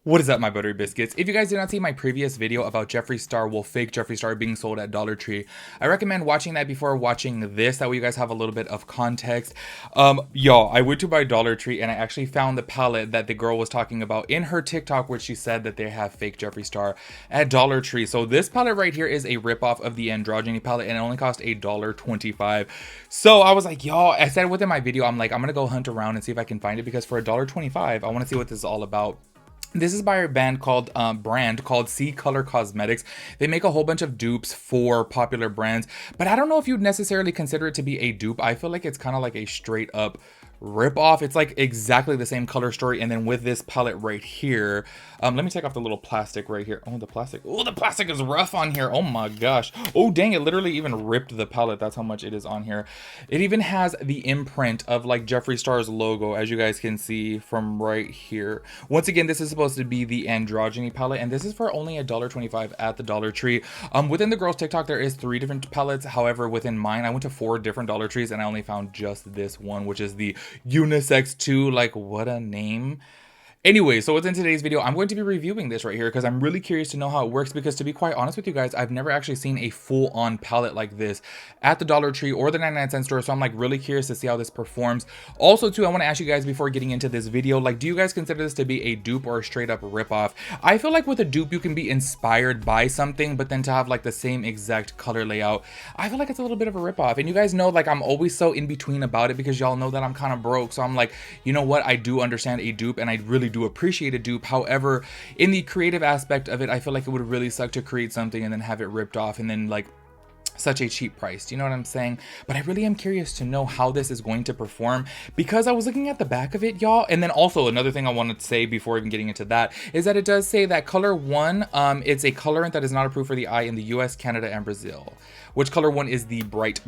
What is up, my buttery biscuits? If you guys did not see my previous video about Jeffree Star, well, fake Jeffree Star being sold at Dollar Tree, I recommend watching that before watching this. That way you guys have a little bit of context. Y'all, I went to buy Dollar Tree and I actually found the palette that the girl was talking about in her TikTok, where she said that they have fake Jeffree Star at Dollar Tree. So this palette right here is a ripoff of the Androgyny palette and it only cost $1.25. So I was like, y'all, I said within my video, I'm like, I'm gonna go hunt around and see if I can find it, because for $1.25, I want to see what this is all about. This is by a brand called C Color Cosmetics. They make a whole bunch of dupes for popular brands, but I don't know if you'd necessarily consider it to be a dupe. I feel like it's kind of like a straight up rip off. It's like exactly the same color story. And then with this palette right here, let me take off the little plastic right here. Oh, the plastic is rough on here. Oh my gosh. Oh dang, it literally even ripped the palette. That's how much it is on here. It even has the imprint of like Jeffree Star's logo, as you guys can see from right here. Once again, this is supposed to be the Androgyny palette, and this is for only $1.25 at the Dollar Tree. Within the girls TikTok, there is 3 different palettes. However, within mine, I went to 4 different Dollar Trees and I only found just this one, which is the Unisex 2. Like, what a name. Anyway, so within today's video, I'm going to be reviewing this right here because I'm really curious to know how it works, because to be quite honest with you guys, I've never actually seen a full-on palette like this at the Dollar Tree or the 99-cent store, so I'm like really curious to see how this performs. Also too, I want to ask you guys before getting into this video, like, do you guys consider this to be a dupe or a straight up ripoff? I feel like with a dupe, you can be inspired by something, but then to have like the same exact color layout, I feel like it's a little bit of a ripoff. And you guys know, like, I'm always so in between about it because y'all know that I'm kind of broke, so I'm like, you know what, I do understand a dupe and I really do appreciate a dupe. However, in the creative aspect of it, I feel like it would really suck to create something and then have it ripped off and then like such a cheap price. Do you know what I'm saying? But I really am curious to know how this is going to perform, because I was looking at the back of it, y'all. And then also another thing I wanted to say before even getting into that is that it does say that color 1, it's a colorant that is not approved for the eye in the US, Canada, and Brazil, which color 1 is the bright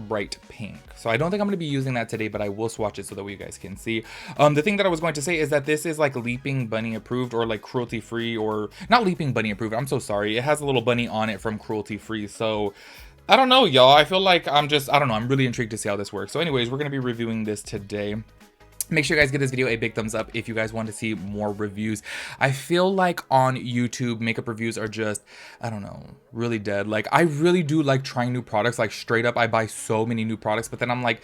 pink. So I don't think I'm going to be using that today, but I will swatch it so that way you guys can see. The thing that I was going to say is that this is like Leaping Bunny approved, or like cruelty free, or not Leaping Bunny approved. I'm so sorry. It has a little bunny on it from cruelty free. So I don't know, y'all. I feel like I don't know. I'm really intrigued to see how this works. So anyways, we're going to be reviewing this today. Make sure you guys give this video a big thumbs up if you guys want to see more reviews. I feel like on YouTube, makeup reviews are just, I don't know, really dead. Like, I really do like trying new products. Like, straight up, I buy so many new products, but then I'm like,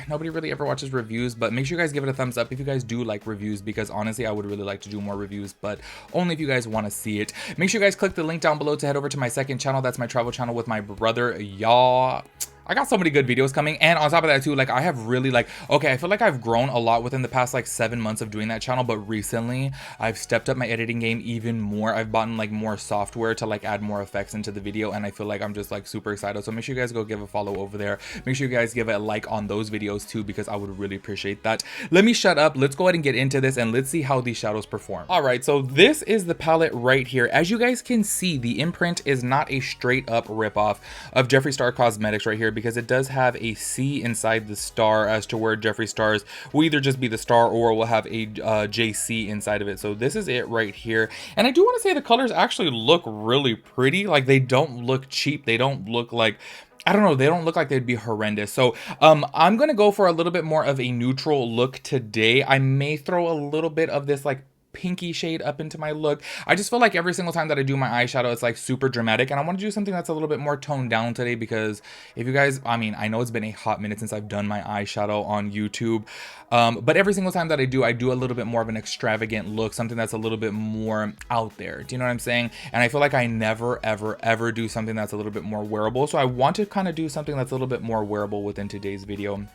nobody really ever watches reviews. But make sure you guys give it a thumbs up if you guys do like reviews, because honestly, I would really like to do more reviews, but only if you guys want to see it. Make sure you guys click the link down below to head over to my second channel. That's my travel channel with my brother, y'all. I got so many good videos coming, and on top of that too, like, I have really like, okay, I feel like I've grown a lot within the past like 7 months of doing that channel, but recently I've stepped up my editing game even more. I've bought like more software to like add more effects into the video, and I feel like I'm just like super excited. So make sure you guys go give a follow over there. Make sure you guys give a like on those videos too, because I would really appreciate that. Let me shut up. Let's go ahead and get into this and let's see how these shadows perform. All right, so this is the palette right here. As you guys can see, the imprint is not a straight up ripoff of Jeffree Star Cosmetics right here, because it does have a C inside the star, as to where Jeffree Star's will either just be the star or will have a JC inside of it. So this is it right here. And I do want to say the colors actually look really pretty. Like, they don't look cheap. They don't look like, I don't know, they don't look like they'd be horrendous. So I'm gonna go for a little bit more of a neutral look today. I may throw a little bit of this like pinky shade up into my look. I just feel like every single time that I do my eyeshadow, it's like super dramatic, and I want to do something that's a little bit more toned down today, because if you guys, I mean, I know it's been a hot minute since I've done my eyeshadow on YouTube, but every single time that I do a little bit more of an extravagant look, something that's a little bit more out there. Do you know what I'm saying? And I feel like I never ever do something that's a little bit more wearable, so I want to kind of do something that's a little bit more wearable within today's video.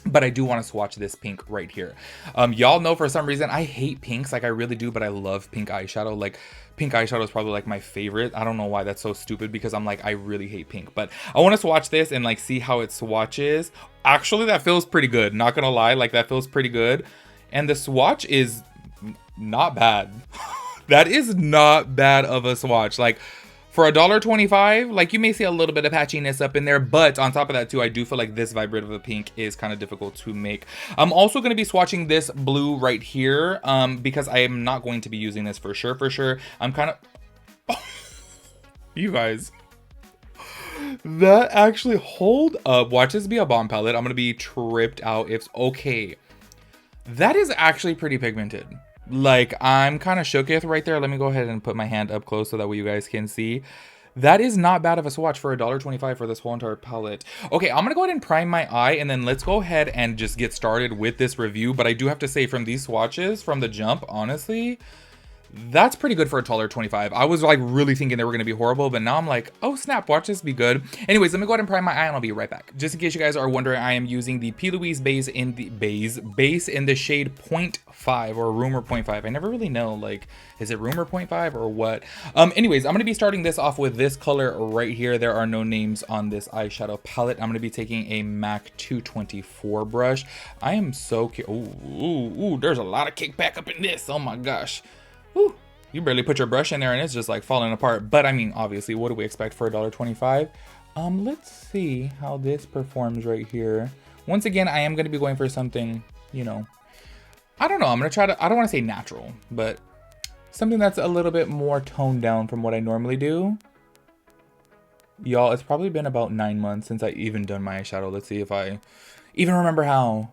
But I do want to swatch this pink right here. Y'all know for some reason I hate pinks, like I really do, but I love pink eyeshadow. Like, pink eyeshadow is probably like my favorite. I don't know why that's so stupid, because I'm like, I really hate pink. But I want to swatch this and like see how it swatches. Actually, that feels pretty good, not gonna lie. Like, that feels pretty good, and the swatch is not bad. That is not bad of a swatch. Like, for $1.25, like, you may see a little bit of patchiness up in there, but on top of that too, I do feel like this vibrant of a pink is kind of difficult to make. I'm also going to be swatching this blue right here, because I am not going to be using this for sure. I'm kind of, you guys, that actually, hold up, watch this be a bomb palette. I'm going to be tripped out if, okay, that is actually pretty pigmented. Like, I'm kind of shooketh right there. Let me go ahead and put my hand up close so that way you guys can see. That is not bad of a swatch for $1.25 for this whole entire palette. Okay, I'm gonna go ahead and prime my eye, and then let's go ahead and just get started with this review. But I do have to say, from these swatches, from the jump, honestly, that's pretty good for a $1.25. I was like really thinking they were gonna be horrible, but now I'm like, oh snap, watch this be good. Anyways, let me go ahead and prime my eye and I'll be right back. Just in case you guys are wondering, I am using the P. Louise base in the shade 0.5 or Rumor 0.5. I never really know, like, is it Rumor 0.5 or what? Anyways, I'm gonna be starting this off with this color right here. There are no names on this eyeshadow palette. I'm gonna be taking a MAC 224 brush. I am so ooh, there's a lot of kickback up in this. Oh my gosh. Whew, you barely put your brush in there and it's just like falling apart. But I mean, obviously, what do we expect for $1.25? Let's see how this performs right here. Once again, I am going to be going for something, you know, I don't know. I'm going to try to, I don't want to say natural, but something that's a little bit more toned down from what I normally do. Y'all, it's probably been about 9 months since I even done my eyeshadow. Let's see if I even remember how.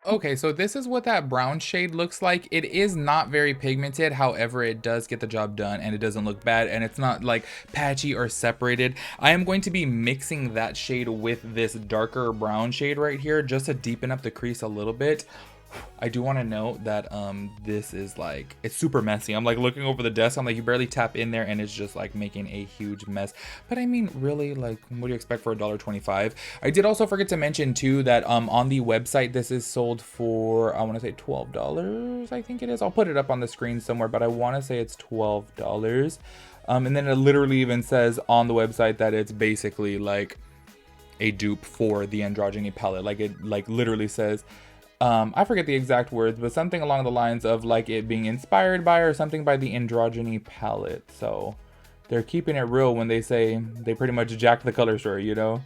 Okay, so this is what that brown shade looks like. It is not very pigmented, however, it does get the job done and it doesn't look bad and it's not like patchy or separated. I am going to be mixing that shade with this darker brown shade right here just to deepen up the crease a little bit. I do want to note that this is like, it's super messy. I'm like looking over the desk, I'm like, you barely tap in there and it's just like making a huge mess. But I mean, really, like, what do you expect for $1.25? I did also forget to mention too that on the website this is sold for, I want to say $12, I think it is. I'll put it up on the screen somewhere, but I want to say it's $12. And then it literally even says on the website that it's basically like a dupe for the Androgyny palette. Like, it like literally says, I forget the exact words, but something along the lines of like it being inspired by or something by the Androgyny palette. So they're keeping it real when they say they pretty much jacked the color story, you know?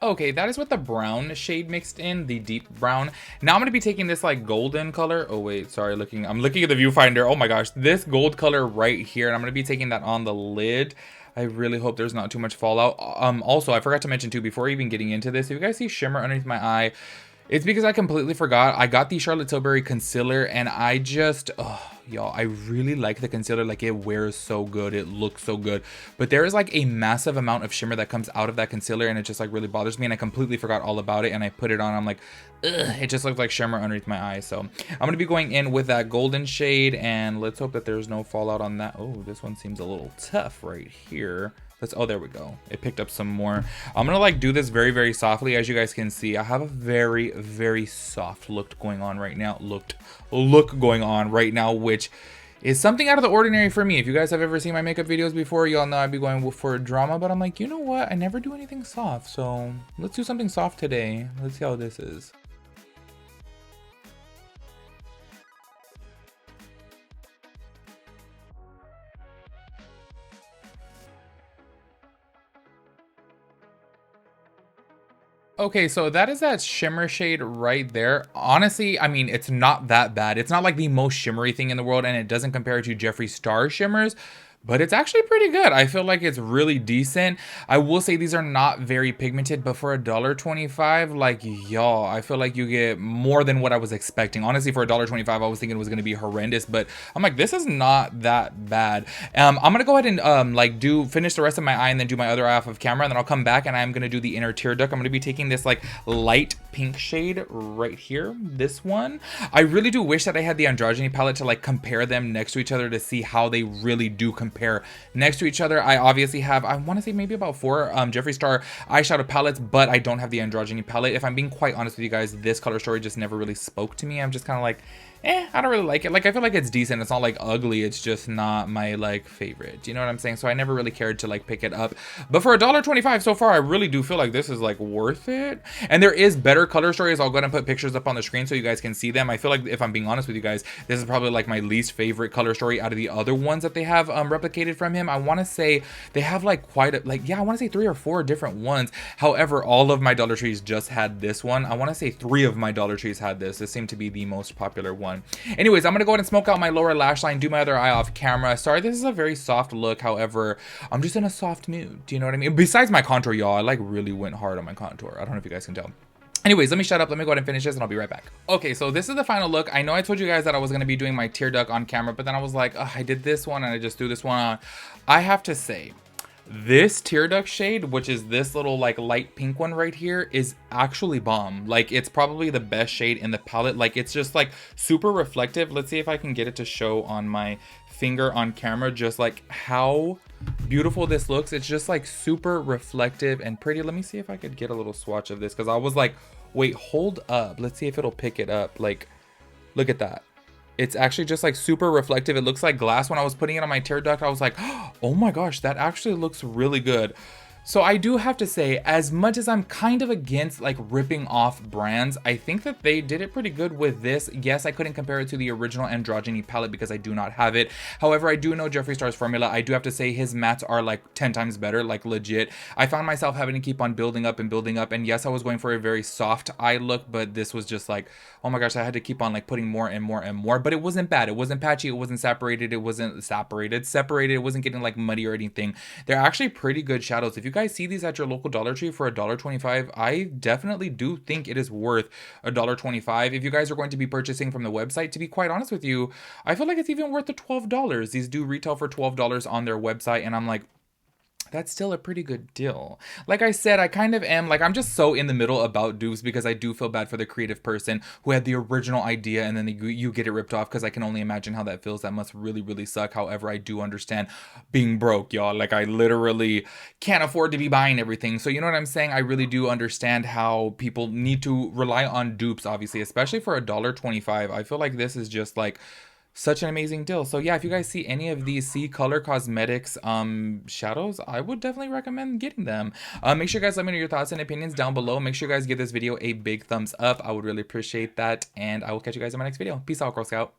Okay, that is what the brown shade mixed in, the deep brown. Now I'm gonna be taking this like golden color. Oh wait, sorry, I'm looking at the viewfinder. Oh my gosh, this gold color right here, and I'm gonna be taking that on the lid. I really hope there's not too much fallout. Also, I forgot to mention too, before even getting into this, if you guys see shimmer underneath my eye, it's because I completely forgot. I got the Charlotte Tilbury concealer and I just, y'all, I really like the concealer. Like, it wears so good, it looks so good, but there is like a massive amount of shimmer that comes out of that concealer and it just like really bothers me, and I completely forgot all about it and I put it on. I'm like, ugh, it just looks like shimmer underneath my eye. So I'm gonna be going in with that golden shade and let's hope that there's no fallout on that. Oh, this one seems a little tough right here. Oh, there we go. It picked up some more. I'm gonna like do this very, very softly. As you guys can see, I have a very, very soft look going on right now. Look going on right now, which is something out of the ordinary for me. If you guys have ever seen my makeup videos before, y'all know I'd be going for drama, but I'm like, you know what? I never do anything soft, so let's do something soft today. Let's see how this is. Okay, so that is that shimmer shade right there. Honestly, I mean, it's not that bad. It's not like the most shimmery thing in the world, and it doesn't compare to Jeffree Star shimmers, but it's actually pretty good. I feel like it's really decent. I will say these are not very pigmented, but for $1.25, like, y'all, I feel like you get more than what I was expecting. Honestly, for $1.25, I was thinking it was going to be horrendous, but I'm like, this is not that bad. I'm going to go ahead and like finish the rest of my eye and then do my other eye off of camera, and then I'll come back and I'm going to do the inner tear duct. I'm going to be taking this like light pink shade right here, this one. I really do wish that I had the Androgyny palette to like compare them next to each other to see how they really do compare next to each other. I obviously have, I want to say maybe about 4 Jeffree Star eyeshadow palettes, but I don't have the Androgyny palette. If I'm being quite honest with you guys, this color story just never really spoke to me. I'm just kind of like, I don't really like it. Like, I feel like it's decent. It's not like ugly. It's just not my like favorite. You know what I'm saying? So I never really cared to like pick it up. But for $1.25 so far, I really do feel like this is like worth it. And there is better color stories. I'll go ahead and put pictures up on the screen so you guys can see them. I feel like, if I'm being honest with you guys, this is probably like my least favorite color story out of the other ones that they have replicated from him. I want to say they have like quite a, like, yeah, I want to say 3 or 4 different ones. However, all of my Dollar Trees just had this one. I want to say 3 of my Dollar Trees had this. This seemed to be the most popular one. one. Anyways, I'm gonna go ahead and smoke out my lower lash line, do my other eye off camera. Sorry, this is a very soft look. However, I'm just in a soft mood. Do you know what I mean? Besides my contour, y'all, I like really went hard on my contour. I don't know if you guys can tell. Anyways, let me shut up. Let me go ahead and finish this and I'll be right back. Okay, so this is the final look. I know I told you guys that I was going to be doing my tear duct on camera, but then I was like, I did this one and I just threw this one on. I have to say, this tear duct shade, which is this little like light pink one right here, is actually bomb. Like, it's probably the best shade in the palette. Like, it's just like super reflective. Let's see if I can get it to show on my finger on camera, just like how beautiful this looks. It's just like super reflective and pretty. Let me see if I could get a little swatch of this, because I was like, wait, hold up, let's see if it'll pick it up. Like, look at that. It's actually just like super reflective. It looks like glass. When I was putting it on my tear duct, I was like, oh my gosh, that actually looks really good. So I do have to say, as much as I'm kind of against like ripping off brands, I think that they did it pretty good with this. Yes, I couldn't compare it to the original Androgyny palette because I do not have it. However, I do know Jeffree Star's formula. I do have to say his mattes are like 10 times better, like legit. I found myself having to keep on building up and building up. And yes, I was going for a very soft eye look, but this was just like, oh my gosh, I had to keep on like putting more and more and more. But it wasn't bad. It wasn't patchy. It wasn't separated. It wasn't separated. It wasn't getting like muddy or anything. They're actually pretty good shadows. If you guys see these at your local Dollar Tree for $1.25, I definitely do think it is worth $1.25. If you guys are going to be purchasing from the website, to be quite honest with you, I feel like it's even worth the $12. These do retail for $12 on their website, and I'm like, that's still a pretty good deal. Like I said, I kind of am like, I'm just so in the middle about dupes because I do feel bad for the creative person who had the original idea and then you get it ripped off, because I can only imagine how that feels. That must really, really suck. However, I do understand being broke, y'all. Like, I literally can't afford to be buying everything. So you know what I'm saying? I really do understand how people need to rely on dupes, obviously, especially for $1.25. I feel like this is just like such an amazing deal. So yeah, if you guys see any of these C Color Cosmetics shadows, I would definitely recommend getting them. Make sure you guys let me know your thoughts and opinions down below. Make sure you guys give this video a big thumbs up. I would really appreciate that, and I will catch you guys in my next video. Peace out, Girl Scout.